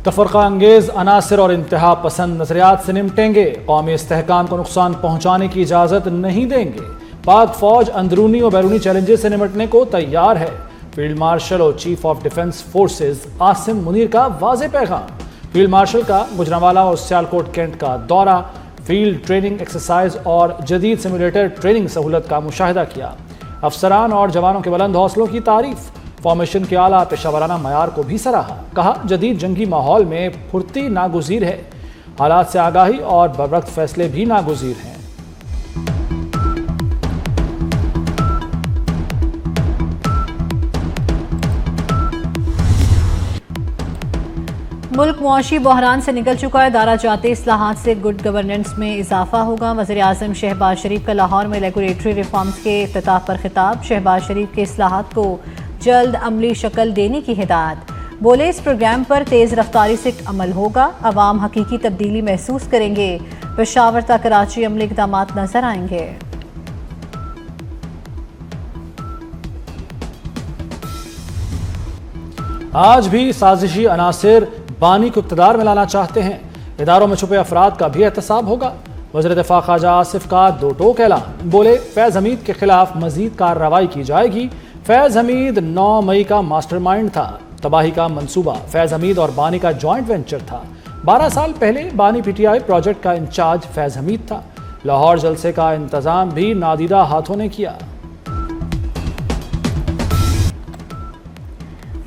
तफरका अंगेज अनासिर और इंतहा पसंद नजरियात से निपटेंगे, कौमी इस्तेहकाम को नुकसान पहुंचाने की इजाजत नहीं देंगे। पाक फौज अंदरूनी और बैरूनी चैलेंजेस से निपटने को तैयार है। फील्ड मार्शल और chief of defence forces Asim Munir का वाज़ेह पैगाम। फील्ड मार्शल का गुजरांवाला और सियालकोट कैंट का दौरा, फील्ड ट्रेनिंग एक्सरसाइज और जदीद सिमुलेटर ट्रेनिंग सहूलत का मुशाहिदा किया। अफसरान और जवानों के बुलंद हौसलों की तारीफ। फॉर्मेशन के आला पेशावराना मयार को भी सराहा। कहा, जदीद जंगी माहौल में फुर्ती नागुज़ीर है, हालात से आगाही और बरवक्त फैसले भी नागुज़ीर हैं। मुल्क मुआशी बहरान से निकल चुका है। दारा जाते इस्लाहात से गुड गवर्नेंस में इजाफा होगा। वज़ीर आज़म शहबाज शरीफ का लाहौर में रेगुलेटरी रिफॉर्म्स के इफ्तिताह पर खिताब। शहबाज शरीफ के इस्लाहात को जल्द अमली शक्ल देने की हिदायत। बोले, इस प्रोग्राम पर तेज़ रफ्तारी से अमल होगा, अवाम हकीकी तब्दीली महसूस करेंगे। पेशावर तक कराची अमली इक़दाम नजर आएंगे। आज भी साजिशी अनासिर बानी को इक़्तिदार में लाना चाहते हैं। इदारों में छुपे अफराद का भी एहतसाब होगा। वज़ीर दिफ़ा ख्वाजा आसिफ का दो टोक ऐलान। बोले, फैज़ हमीद के खिलाफ मजीद कार्रवाई की जाएगी। फैज़ हमीद 9 मई का मास्टरमाइंड था। तबाही का मंसूबा फैज़ हमीद और बानी का जॉइंट वेंचर था। 12 साल पहले बानी PTI प्रोजेक्ट का इंचार्ज फैज़ हमीद था। लाहौर जलसे का इंतज़ाम भी नादीदा हाथों ने किया।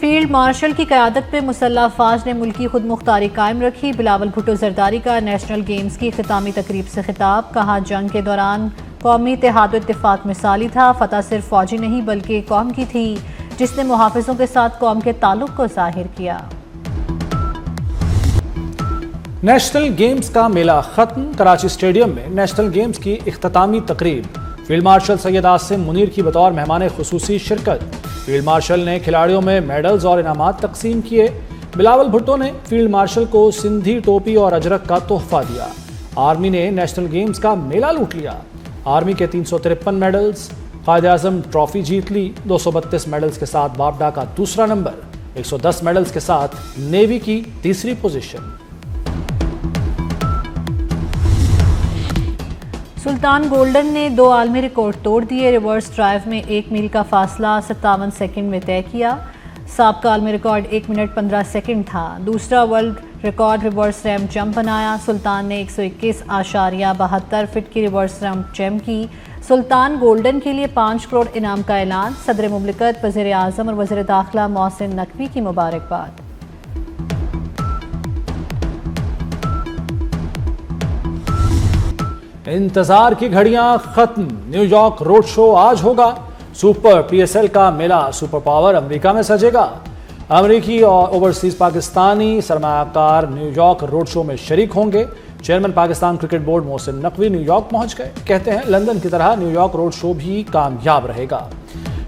फील्ड मार्शल की क़यादत पे मुसल्लह अफ़वाज ने मुल्की खुद मुख्तारी कायम रखी। बिलावल भुट्टो जरदारी का नेशनल गेम्स की ख़ितामी तकरीब से खिताब। कहा, जंग के दौरान कौमी इत्तेहाद व इत्तेफाक मिसाली था। फतह सिर्फ फौजी नहीं बल्कि कौम की थी, जिसने मुहाफ़िज़ों के साथ कौम के ताल्लुक़ को ज़ाहिर किया। नेशनल गेम्स का मेला खत्म। कराची स्टेडियम में नेशनल गेम्स की इख्तितामी तकरीब। फील्ड मार्शल सैयद आसिम मुनीर की बतौर मेहमान खुसूसी शिरकत। फील्ड मार्शल ने खिलाड़ियों में मेडल्स और इनामात तकसीम किए। बिलावल भुट्टो ने फील्ड मार्शल को सिंधी टोपी और अजरक का तोहफा दिया। आर्मी ने नेशनल गेम्स का मेला लूट लिया। आर्मी के 353 मेडल्स। क़ायद आज़म ट्रॉफी जीत ली। 232 मेडल्स के साथ बाबडा का दूसरा नंबर। 110 मेडल्स के साथ नेवी की तीसरी पोजीशन। सुल्तान गोल्डन ने 2 आलमी रिकॉर्ड तोड़ दिए। रिवर्स ड्राइव में 1 मील का फासला 57 सेकंड में तय किया। साबका आलमी रिकॉर्ड 1 मिनट 15 सेकंड था। दूसरा world record reverse ramp jump बनाया। सुल्तान ने 121.72 फिट की रिवर्स रैम्प जंप की। सुल्तान गोल्डन के लिए 5 करोड़ इनाम का ऐलान। सदर मुमलिकत, वज़ीर आज़म और वज़ीर दाखिला मोहसिन नकवी की मुबारकबाद। इंतजार की घड़ियां खत्म। न्यूयॉर्क रोड शो आज होगा। सुपर PSL का मेला सुपर पावर अमेरिका में सजेगा। अमेरिकी और ओवरसीज पाकिस्तानी सरमायाकार न्यूयॉर्क रोड शो में शरीक होंगे। Chairman Pakistan cricket board Mohsin Naqvi New York पहुंच गए। कहते हैं लंदन की तरह न्यूयॉर्क रोड शो भी कामयाब रहेगा।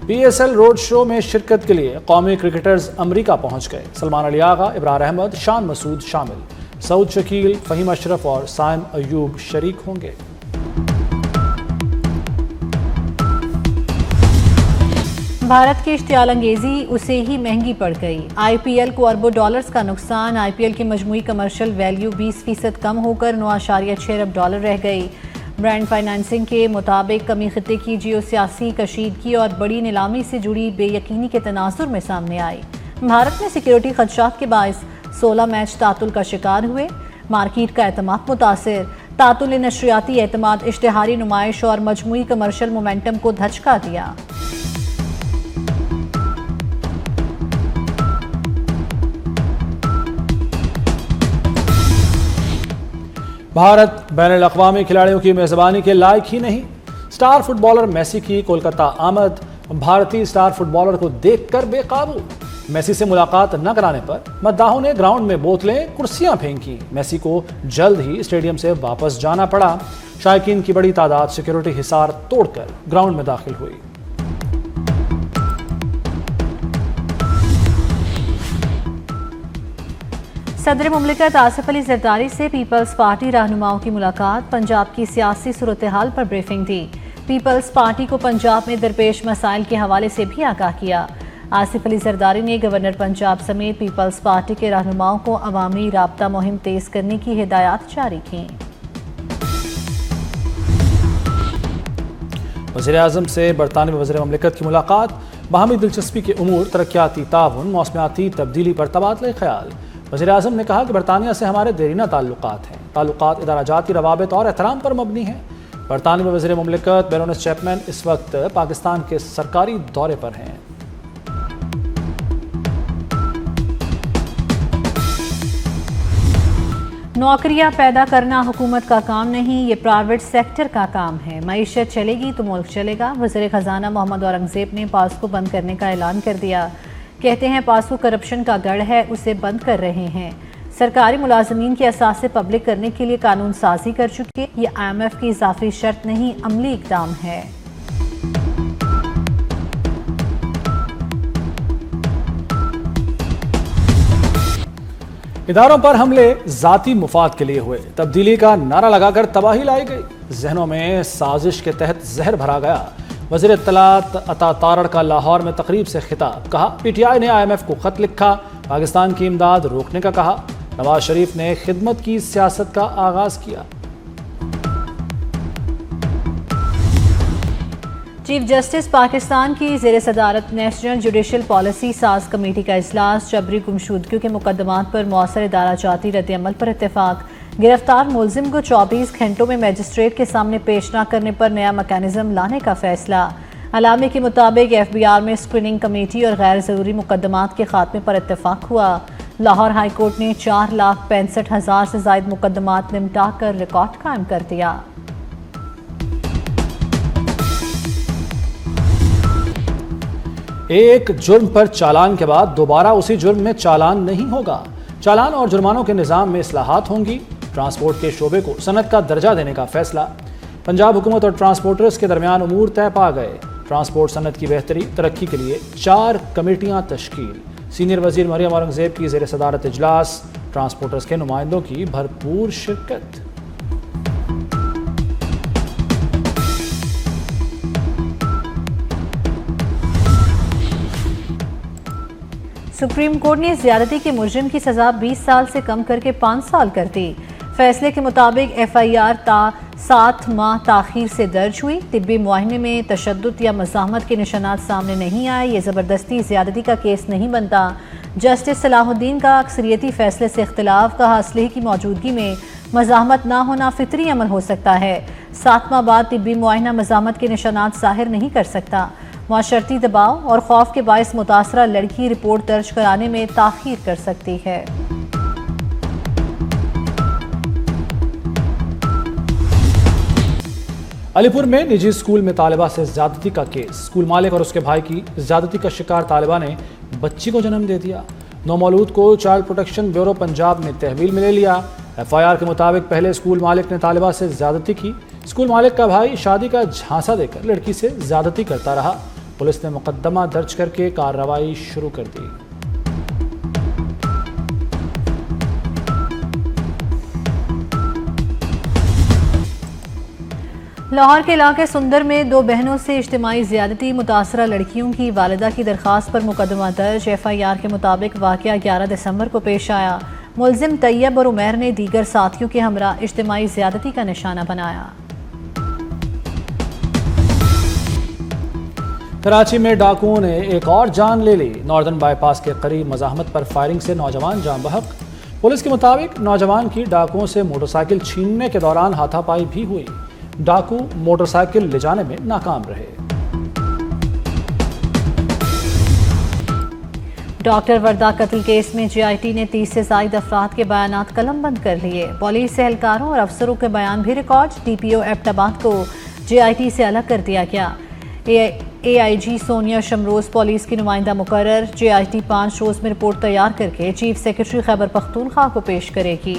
PSL रोड शो में शिरकत के लिए कौमी क्रिकेटर्स अमेरिका पहुंच गए। सलमान अली आगा, इब्रार अहमद, शान मसूद शामिल। सऊद शकील, फ़हीम अशरफ और साइम अयूब शरीक होंगे। भारत की इश्तियाल अंगेजी उसे ही महंगी पड़ गई। IPL को अरबों डॉलर्स का नुकसान। IPL की मजमूई कमर्शियल वैल्यू 20% कम होकर 9.6 अरब डॉलर रह गई। ब्रांड फाइनेंसिंग के मुताबिक कमी खित्ते की जियोसियासी कशीदगी और बड़ी नीलामी से जुड़ी बेयकीनी के तनाजुर में सामने आई। भारत में सिक्योरिटी खदशात के बायस 16 मैच तातुल का शिकार हुए। मार्केट का एतमाद मुतासिर। तातुल ने नशरियाती एतमाद, इश्तिहारी नुमाइश और मजमूई कमर्शियल मोमेंटम को धचका दिया। भारत बैनुल अक़वामी खिलाड़ियों की मेज़बानी के लायक ही नहीं। स्टार फुटबॉलर मेसी की कोलकाता आमद। भारतीय स्टार फुटबॉलर को देखकर बेकाबू। मेसी से मुलाकात न कराने पर मद्दाहों ने ग्राउंड में बोतलें, कुर्सियां फेंकी। मेसी को जल्द ही स्टेडियम से वापस जाना पड़ा। शायकीन की बड़ी तादाद सिक्योरिटी हिसार तोड़कर ग्राउंड में दाखिल हुई। सदर मुमलिकत आसिफ अली जरदारी से पीपल्स पार्टी रहनुमाओं की मुलाकात। पंजाब की सियासी सूरत हाल पर ब्रीफिंग दी। पीपल्स पार्टी को पंजाब में दरपेश मसाइल के हवाले से भी आगाह किया। आसिफ अली जरदारी ने गवर्नर पंजाब समेत पीपल्स पार्टी के रहनुमाओं को अवामी राब्ता मुहिम तेज करने की हिदायत जारी की। वज़ीर-ए-आज़म से बरतानवी वज़ीर ममलिकत की मुलाकात, बाहमी दिलचस्पी के उमूर, तरक्याती ताउन, मौसमियाती तब्दीली पर तबादला ख्याल। वज़ीर-ए-आज़म ने कहा कि बरतानिया से हमारे देरीना ताल्लुकात हैं, ताल्लुकात इदाराजाती रवाबित और एहतराम पर मबनी हैं। बरतानवी वज़ीर ममलिकत बैरोनेस चैपमैन इस वक्त पाकिस्तान के सरकारी दौरे पर हैं। नौकरियां पैदा करना हुकूमत का काम नहीं, ये प्राइवेट सेक्टर का काम है। मईशत चलेगी तो मुल्क चलेगा। वज़ीर ख़जाना मोहम्मद औरंगज़ेब ने पास्को बंद करने का ऐलान कर दिया। कहते हैं पास्को करप्शन का गढ़ है, उसे बंद कर रहे हैं। सरकारी मुलाजमीन के असासे पब्लिक करने के लिए कानून साजी कर चुके। ये IMF की इजाफी शर्त नहीं, अमली इक़दाम है। इदारों पर हमले जाती मुफाद के लिए हुए, तब्दीली का नारा लगाकर तबाही लाई गई, जहनों में साजिश के तहत जहर भरा गया। वज़ीर इत्तलात अता तारड़ का लाहौर में तकरीब से खिताब, कहा PTI ने IMF को खत लिखा, पाकिस्तान की इमदाद रोकने का कहा। नवाज शरीफ ने खिदमत की सियासत का आगाज किया। चीफ जस्टिस पाकिस्तान की ज़ेर सदारत नेशनल जुडिशल पॉलिसी साज कमेटी का इजलास, जबरी गुमशुदगियों के मुकदमात पर मौसर इदारा जाती रद्द अमल पर इत्तेफाक। गिरफ्तार मुलजिम को 24 घंटों में मजिस्ट्रेट के सामने पेश न करने पर नया मैकेनिज्म लाने का फैसला। अलामे के मुताबिक FBR में स्क्रीनिंग कमेटी और गैर ज़रूरी मुकदमात के खात्मे पर इत्तेफाक हुआ। लाहौर हाई कोर्ट ने 4,65,000 से ज़ायद मुकदमात निपटा कर रिकॉर्ड कायम कर दिया। एक जुर्म पर चालान के बाद दोबारा उसी जुर्म में चालान नहीं होगा। चालान और जुर्मानों के निज़ाम में इस्लाहात होंगी। ट्रांसपोर्ट के शोबे को सनद का दर्जा देने का फैसला। पंजाब हुकूमत और ट्रांसपोर्टर्स के दरमियान उमूर तय पा गए। ट्रांसपोर्ट सनद की बेहतरी तरक्की के लिए 4 कमेटियां तश्कील। सीनियर वजीर मरियम औरंगज़ेब की ज़ेर सदारत इजलास, ट्रांसपोर्टर्स के नुमाइंदों की भरपूर शिरकत। सुप्रीम कोर्ट ने ज्यादती के मुजरिम की सजा 20 साल से कम करके 5 साल कर दी। फैसले के मुताबिक FIR 7 माह ताखीर से दर्ज हुई। तिब्बी मुआयने में तशद्दुद या मज़ाहमत के निशानात सामने नहीं आए। ये ज़बरदस्ती ज्यादती का केस नहीं बनता। जस्टिस सलाहुद्दीन का अक्सरियती फैसले से इख्तिलाफ, कहा असलहे की मौजूदगी में मज़ाहमत ना होना फितरी अमल हो सकता है। 7 माह बाद तिब्बी मुआयना मज़ाहमत के निशानात ज़ाहिर नहीं कर सकता। माशरती दबाव और खौफ के बायस मुतासरा लड़की रिपोर्ट दर्ज कराने में ताख़ीर कर सकती है। अलीपुर में निजी स्कूल में तालिबा से ज्यादती का केस। स्कूल मालिक और उसके भाई की ज्यादती का शिकार तालिबा ने बच्ची को जन्म दे दिया। नौमौलूद को चाइल्ड प्रोटेक्शन ब्यूरो पंजाब ने तहवील में ले लिया। FIR के मुताबिक पहले स्कूल मालिक ने तालिबा से ज्यादती की। स्कूल मालिक का भाई शादी का झांसा देकर लड़की से ज्यादती करता रहा। पुलिस ने मुकदमा दर्ज करके कार्रवाई शुरू कर दी। लाहौर के इलाके सुंदर में 2 बहनों से इज्तिमाई ज़्यादती, मुतासरा लड़कियों की वालिदा की दरख्वास्त पर मुकदमा दर्ज। FIR के मुताबिक वाक़या 11 दिसंबर को पेश आया। मुलजिम तैयब और उमैर ने दीगर साथियों के हमरा इज्तिमाई ज़्यादती का निशाना बनाया। कराची में डाकुओं ने एक और जान ले ली। नॉर्दर्न बाईपास के करीब मज़ाहमत पर फायरिंग से नौजवान जान बहक। पुलिस के मुताबिक नौजवान की डाकुओं से मोटरसाइकिल छीनने के दौरान हाथापाई भी हुई। डाकू मोटरसाइकिल ले जाने में नाकाम रहे। डॉक्टर वर्दा कत्ल केस में JIT ने 30 से ज़ायद अफराद के बयानात कलमबंद कर लिए। पुलिस एहलकारों और अफसरों के बयान भी रिकॉर्ड। DPO एबटाबाद को JIT से अलग कर दिया गया। AIG सोनिया शमरोज पुलिस की नुमाइंदा मुकर्रर। JIT 5 रोज़ में रिपोर्ट तैयार करके चीफ सेक्रेटरी खैबर पख्तूनख्वा को पेश करेगी।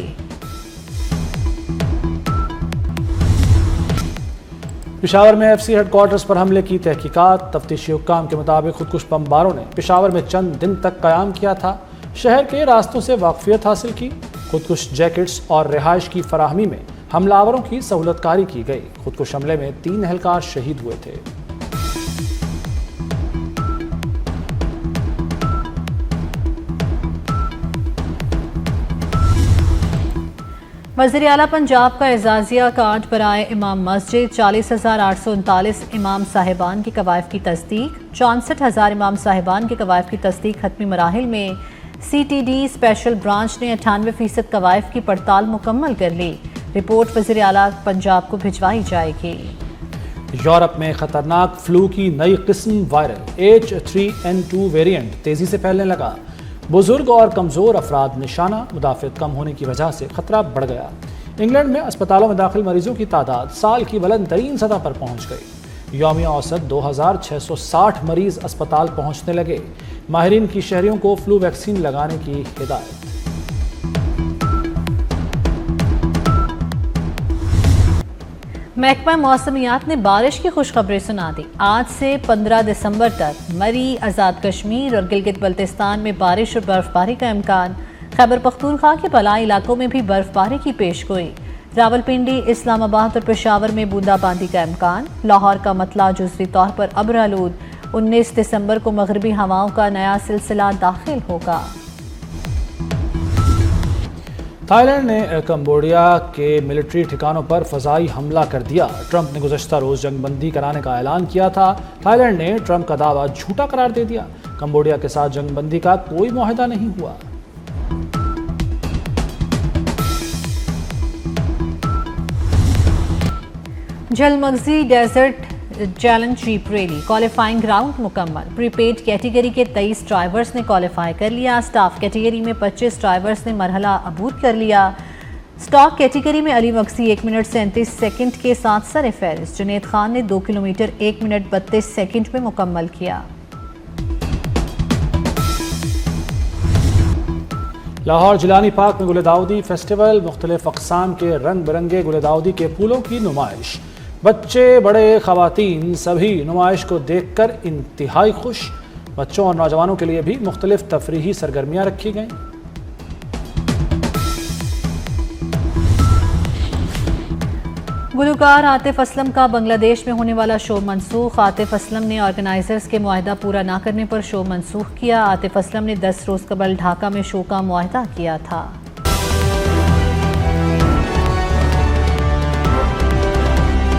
पेशावर में FC हेडक्वार्टर्स पर हमले की तहकीकात। तफ्तीशी हुक्काम के मुताबिक खुदकुश बमबारों ने पेशावर में चंद दिन तक कयाम किया था। शहर के रास्तों से वाकफियत हासिल की। खुदकुश जैकेट्स और रिहाइश की फराहमी में हमलावरों की सहूलतकारी की गई। खुदकुश हमले में 3 एहलकार शहीद हुए थे। वज़ीर आला पंजाब का एजाजिया कार्ड बराए इमाम मस्जिद 40,839 इमाम साहिबान के कवायफ की तस्दीक 64,000 इमाम साहिबान के कवायफ की तस्दीक खत्मी मराहिल में CTD स्पेशल ब्रांच ने 98% कवायफ की पड़ताल मुकम्मल कर ली। रिपोर्ट वज़ीर आला पंजाब को भिजवाई जाएगी। यूरोप में खतरनाक फ्लू की नई किस्म वायरल H3N2 वेरिएंट तेजी से फैलने लगा। बुजुर्ग और कमजोर अफराद निशाना, मुदाफ़ियत कम होने की वजह से खतरा बढ़ गया। इंग्लैंड में अस्पतालों में दाखिल मरीजों की तादाद साल की बुलंद तरीन सतह पर पहुंच गई। यौमिया औसत 2660 मरीज अस्पताल पहुंचने लगे। माहिरीन की शहरियों को फ्लू वैक्सीन लगाने की हिदायत। महकमा मौसमियात ने बारिश की खुशखबरी सुना दी। आज से 15 दिसंबर तक मरी, आज़ाद कश्मीर और गिलगित बल्तिस्तान में बारिश और बर्फबारी का इम्कान। खैबर पख्तूनख्वा के बलाई इलाकों में भी बर्फबारी की पेशगोई। रावलपिंडी, इस्लामाबाद और पेशावर में बूंदाबांदी का इम्कान। लाहौर का मतला जुज़वी तौर पर अब्र आलूद। 19 दिसंबर को मगरबी हवाओं का नया सिलसिला दाखिल होगा। थाईलैंड ने कंबोडिया के मिलिट्री ठिकानों पर फजाई हमला कर दिया। ट्रंप ने गुज़श्ता रोज़ जंगबंदी कराने का ऐलान किया था। थाईलैंड ने ट्रंप का दावा झूठा करार दे दिया। कंबोडिया के साथ जंगबंदी का कोई मुआहदा नहीं हुआ। जलमगजी desert challenge jeep rally qualifying round मुकम्मल। प्रीपेड कैटेगरी के 23 ड्राइवर्स ने क्वालिफाई कर लिया। स्टाफ कैटेगरी में 25 ड्राइवर्स ने मरहला अबूर कर लिया। स्टॉक कैटेगरी में अली मक्सी 1 मिनट 37 सेकंड के साथ सर फहरिस्त। जुनेद खान ने 2 किलोमीटर 1 मिनट 32 सेकंड में मुकम्मल किया। लाहौर जिलानी पार्क में गुलदाउदी फेस्टिवल, मुख्तलिफ अक़साम के रंग बिरंगे गुलदाउदी के फूलों की नुमाइश। बच्चे, बड़े, ख़वातीन सभी नुमाइश को देखकर इंतहाई खुश। बच्चों और नौजवानों के लिए भी मुख्तलिफ तफरीही सरगर्मियाँ रखी गईं। गुलकार आतिफ असलम का बांग्लादेश में होने वाला शो मनसूख। आतिफ असलम ने ऑर्गेनाइजर्स के मुआहदा पूरा ना करने पर शो मनसूख किया। आतिफ असलम ने 10 रोज़ कबल ढाका में शो का मुआहदा किया था।